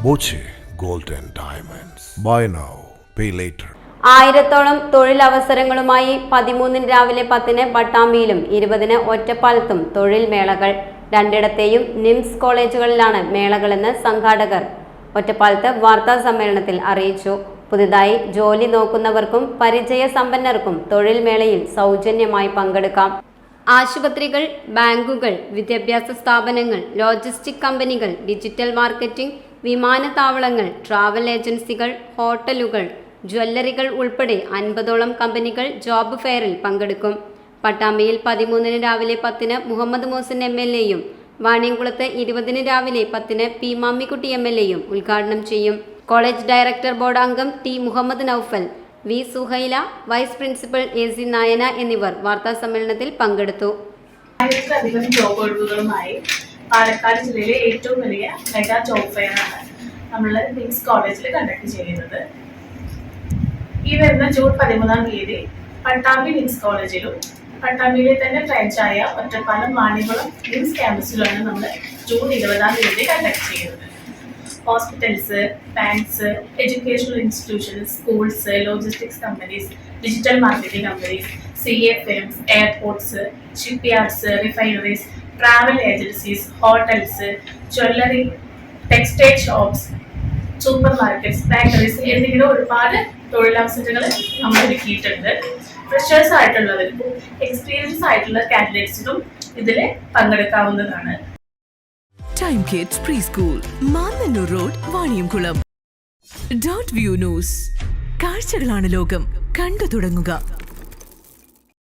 Boche gold and diamonds. Buy now, pay later. 1000-ഓളം തൊഴിലവസരങ്ങളുമായി 13 രാവിലെ 10 പട്ടാമ്പിയിലും 20 ഒറ്റപ്പാലത്തും തൊഴിൽ മേളകൾ. രണ്ടിടത്തെയും നിംസ് കോളേജുകളിലാണ് മേളകളെന്ന് സംഘാടകർ ഒറ്റപ്പാലത്ത് വാർത്താ സമ്മേളനത്തിൽ അറിയിച്ചു. പുതുതായി ജോലി നോക്കുന്നവർക്കും പരിചയസമ്പന്നർക്കും തൊഴിൽ മേളയിൽ സൗജന്യമായി പങ്കെടുക്കാം. ആശുപത്രികൾ, ബാങ്കുകൾ, വിദ്യാഭ്യാസ സ്ഥാപനങ്ങൾ, ലോജിസ്റ്റിക് കമ്പനികൾ, ഡിജിറ്റൽ മാർക്കറ്റിംഗ്, വിമാനത്താവളങ്ങൾ, ട്രാവൽ ഏജൻസികൾ, ഹോട്ടലുകൾ, ജ്വല്ലറികൾ ഉൾപ്പെടെ 50ഓളം കമ്പനികൾ ജോബ് ഫെയറിൽ പങ്കെടുക്കും. പട്ടാമ്പിയിൽ 13 രാവിലെ 10 മുഹമ്മദ് മൂസൻ MLA-യും വാണിയംകുളത്ത് 20 രാവിലെ 10 P മാമ്മിക്കുട്ടി MLA-യും ഉദ്ഘാടനം ചെയ്യും. കോളേജ് ഡയറക്ടർ ബോർഡ് അംഗം T Muhammad Naufal, V Suhaila, vice principal AC Nayana എന്നിവർ വാർത്താ സമ്മേളനത്തിൽ പങ്കെടുത്തു. ആയിരത്തിലധികം ജോബ് ഒഴിവുകളുമായി പാലക്കാട് ജില്ലയിലെ ഏറ്റവും വലിയ മെഗാ ജോബ് ഫെയറാണ് നമ്മൾ നിംസ് കോളേജിൽ കണ്ടക്ട് ചെയ്യുന്നത്. ഈ വരുന്ന ജൂൺ 13-ാം തീയതി പട്ടാമ്പി നിംസ് കോളേജിലും പട്ടാമ്പിയിലെ തന്നെ ബ്രാഞ്ചായ ഒറ്റപ്പാലം വാണിയംകുളം നിംസ് ക്യാമ്പസിലുമാണ് നമ്മൾ ജൂൺ 20-ാം തീയതി കണ്ടക്ട് ചെയ്യുന്നത്. Hospitals, banks, educational institutions, schools, logistics companies, digital marketing companies, CFMs, airports, ship yards, refineries, travel agencies, hotels, jewellery, textile shops, super markets, bakeries എന്നിങ്ങനെ ഒരുപാട് തൊഴിലവസരങ്ങൾ നമ്മൾ ഒരുക്കിയിട്ടുണ്ട്. ഫ്രഷേഴ്സ് ആയിട്ടുള്ളവർക്കും എക്സ്പീരിയൻസ് ആയിട്ടുള്ള കാൻഡിഡേറ്റ്സിനും ഇതിൽ പങ്കെടുക്കാവുന്നതാണ്. Time kids pre school, Mannanur road, Vaniyamkulam. .view news. കാഴ്ചകളാണ് ലോകം, കണ്ടു തുടങ്ങുക.